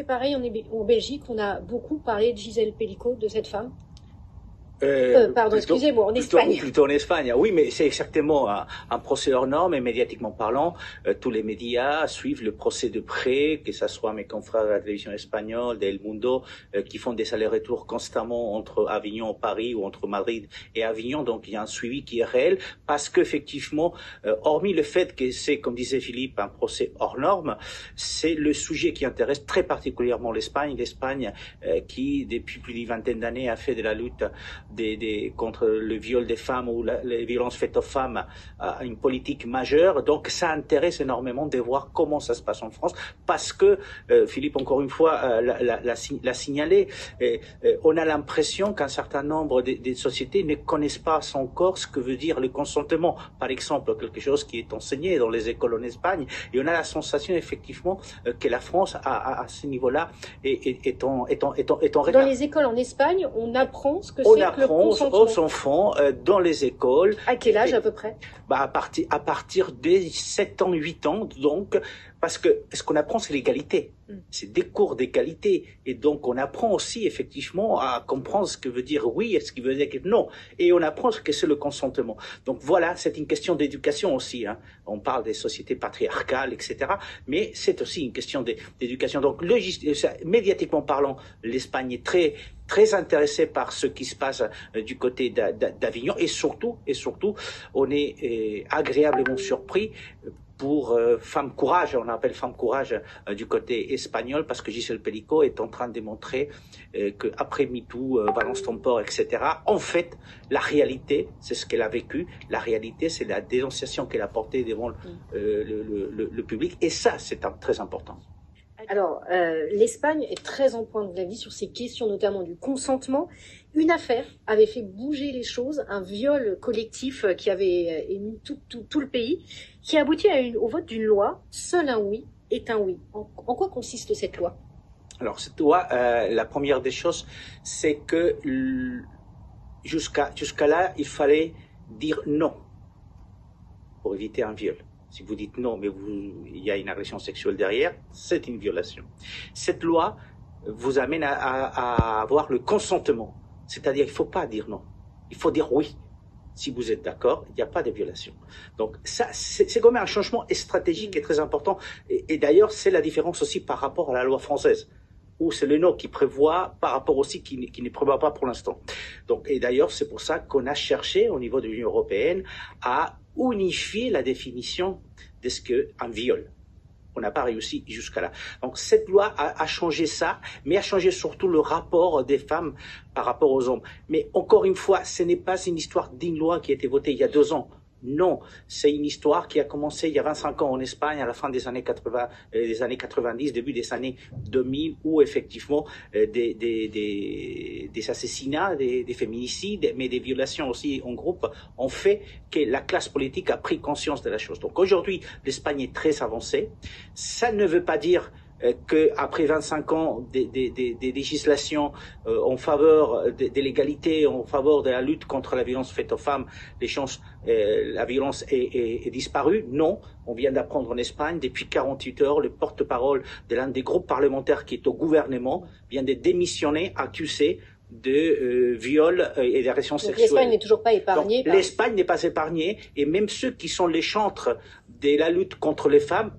pareil en Belgique, on a beaucoup parlé de Gisèle Pelicot, de cette femme. Pardon, excusez-moi, en Espagne. Plutôt en Espagne, oui, mais c'est exactement un procès hors norme et médiatiquement parlant, tous les médias suivent le procès de près, que ce soit mes confrères de la télévision espagnole, d'El Mundo, qui font des allers-retours constamment entre Avignon et Paris ou entre Madrid et Avignon, donc il y a un suivi qui est réel, parce qu'effectivement, hormis le fait que c'est, comme disait Philippe, un procès hors norme, c'est le sujet qui intéresse très particulièrement l'Espagne, qui depuis plus d'une vingtaine d'années a fait de la lutte contre le viol des femmes ou les violences faites aux femmes une politique majeure. Donc ça intéresse énormément de voir comment ça se passe en France, parce que Philippe encore une fois l'a signalé, on a l'impression qu'un certain nombre des sociétés ne connaissent pas encore ce que veut dire le consentement, par exemple, quelque chose qui est enseigné dans les écoles en Espagne, et on a la sensation effectivement que la France à ce niveau-là est en retard. Dans les écoles en Espagne, on apprend ce que c'est que le consentement aux enfants dans les écoles. À quel âge à peu près? À partir des 7 ans, 8 ans, donc, parce que ce qu'on apprend, c'est l'égalité. C'est des cours d'égalité. Et donc, on apprend aussi, effectivement, à comprendre ce que veut dire oui et ce qui veut dire non. Et on apprend ce que c'est le consentement. Donc, voilà, c'est une question d'éducation aussi, hein. On parle des sociétés patriarcales, etc. Mais c'est aussi une question d'éducation. Donc, médiatiquement parlant, l'Espagne est très intéressée par ce qui se passe du côté d'Avignon. Et surtout, on est agréablement surpris pour Femme Courage, on appelle Femme Courage du côté espagnol, parce que Gisèle Pelicot est en train de démontrer qu'après MeToo, Balance ton port, etc., en fait, la réalité, c'est ce qu'elle a vécu, la réalité, c'est la dénonciation qu'elle a portée devant le public, et ça, c'est très important. Alors, l'Espagne est très en pointe de la vie sur ces questions, notamment du consentement. Une affaire avait fait bouger les choses, un viol collectif qui avait ému tout le pays, qui a abouti au vote d'une loi. Seul un oui est un oui. En quoi consiste cette loi? Alors, cette loi, la première des choses, c'est que jusqu'à là, il fallait dire non pour éviter un viol. Si vous dites non, mais il y a une agression sexuelle derrière, c'est une violation. Cette loi vous amène à avoir le consentement. C'est-à-dire, il ne faut pas dire non. Il faut dire oui. Si vous êtes d'accord, il n'y a pas de violation. Donc, ça, c'est quand même un changement stratégique et très important. Et d'ailleurs, c'est la différence aussi par rapport à la loi française, où c'est le non qui prévoit, par rapport aussi qui ne prévoit pas pour l'instant. Donc, et d'ailleurs, c'est pour ça qu'on a cherché, au niveau de l'Union européenne, à unifier la définition de ce qu'est un viol. On n'a pas réussi jusqu'à là. Donc cette loi a changé ça, mais a changé surtout le rapport des femmes par rapport aux hommes. Mais encore une fois, ce n'est pas une histoire d'une loi qui a été votée il y a 2 ans. Non, c'est une histoire qui a commencé il y a 25 ans en Espagne, à la fin des années 80, des années 90, début des années 2000, où effectivement des assassinats, des féminicides, mais des violations aussi en groupe ont fait que la classe politique a pris conscience de la chose. Donc aujourd'hui, l'Espagne est très avancée. Ça ne veut pas dire qu'après 25 ans des législations en faveur de l'égalité, en faveur de la lutte contre la violence faite aux femmes, la violence est disparue. Non, on vient d'apprendre en Espagne, depuis 48 heures, le porte-parole de l'un des groupes parlementaires qui est au gouvernement vient de démissionner, accusé de viol et d'agression sexuelle. L'Espagne n'est toujours pas épargnée. L'Espagne n'est pas épargnée, et même ceux qui sont les chantres de la lutte contre les femmes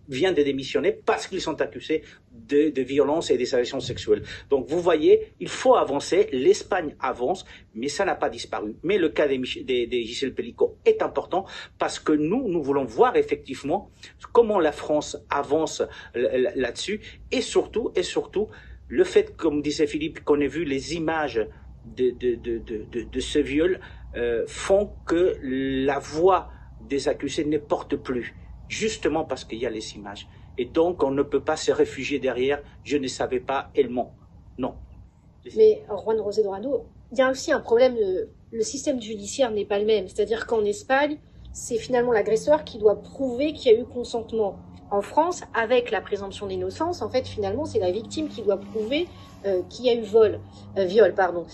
viennent de démissionner parce qu'ils sont accusés de violence et des agressions sexuelles. Donc vous voyez, il faut avancer, l'Espagne avance, mais ça n'a pas disparu. Mais le cas de Gisèle Pelicot est important parce que nous voulons voir effectivement comment la France avance là-dessus, et surtout, le fait, comme disait Philippe, qu'on ait vu les images de ce viol font que la voix des accusés ne porte plus, justement parce qu'il y a les images. Et donc, on ne peut pas se réfugier derrière « je ne savais pas, elle ment ». Non. Mais, Juan José Dorado, il y a aussi un problème, le système judiciaire n'est pas le même. C'est-à-dire qu'en Espagne, c'est finalement l'agresseur qui doit prouver qu'il y a eu consentement. En France, avec la présomption d'innocence, en fait, finalement, c'est la victime qui doit prouver qu'il y a eu viol, pardon.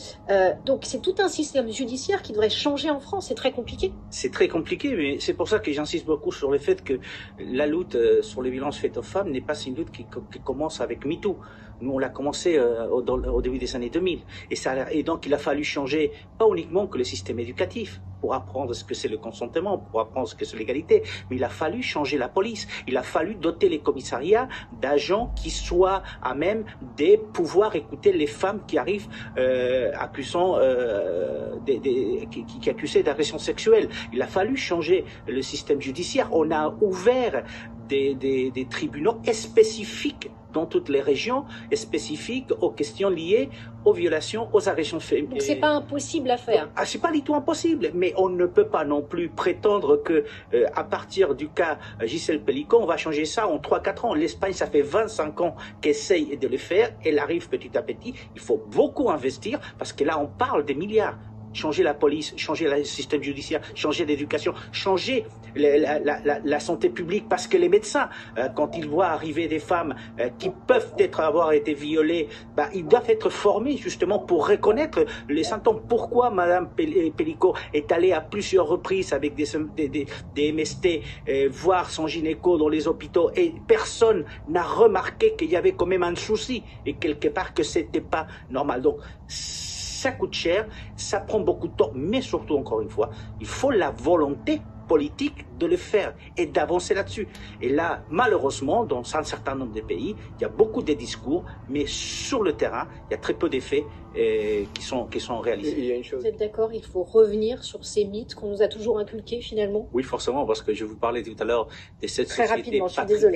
Donc c'est tout un système judiciaire qui devrait changer en France. C'est très compliqué. C'est très compliqué, mais c'est pour ça que j'insiste beaucoup sur le fait que la lutte sur les violences faites aux femmes n'est pas une lutte qui commence avec MeToo. Nous, on l'a commencé au début des années 2000. Et donc, il a fallu changer, pas uniquement que le système éducatif, pour apprendre ce que c'est le consentement, pour apprendre ce que c'est l'égalité, mais il a fallu changer la police. Il a fallu doter les commissariats d'agents qui soient à même de pouvoir écouter les femmes qui arrivent qui accusaient d'agression sexuelle. Il a fallu changer le système judiciaire. On a ouvert des tribunaux spécifiques dans toutes les régions, spécifiques aux questions liées aux violations, aux agressions féminines. Donc c'est pas impossible à faire. Ah, c'est pas du tout impossible, mais on ne peut pas non plus prétendre que à partir du cas Gisèle Pelicot, on va changer ça en 3-4 ans. L'Espagne, ça fait 25 ans qu'essaye de le faire, elle arrive petit à petit. Il faut beaucoup investir parce que là, on parle des milliards. Changer la police, changer le système judiciaire, changer l'éducation, changer la santé publique, parce que les médecins, quand ils voient arriver des femmes qui peuvent avoir été violées, ils doivent être formés justement pour reconnaître les symptômes. Pourquoi Madame Pelicot est allée à plusieurs reprises avec des MST voir son gynéco dans les hôpitaux et personne n'a remarqué qu'il y avait quand même un souci et quelque part que c'était pas normal. Donc ça coûte cher, ça prend beaucoup de temps, mais surtout, encore une fois, il faut la volonté politique de le faire et d'avancer là-dessus. Et là, malheureusement, dans un certain nombre de pays, il y a beaucoup de discours, mais sur le terrain, il y a très peu d'effets qui sont réalisés. Il y a une chose. Vous êtes d'accord, il faut revenir sur ces mythes qu'on nous a toujours inculqués finalement? Oui, forcément, parce que je vous parlais tout à l'heure de cette société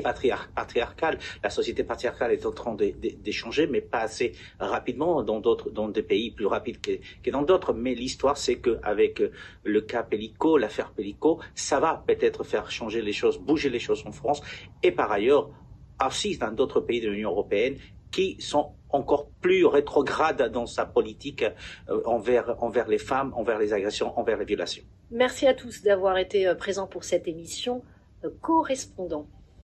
patriarcale. La société patriarcale est en train de changer, mais pas assez rapidement dans des pays plus rapides que dans d'autres. Mais l'histoire, c'est qu'avec le cas Pelicot, l'affaire Pelicot, ça va peut-être faire changer les choses, bouger les choses en France, et par ailleurs, aussi dans d'autres pays de l'Union européenne, qui sont encore plus rétrogrades dans sa politique envers les femmes, envers les agressions, envers les violations. Merci à tous d'avoir été présents pour cette émission Correspondant.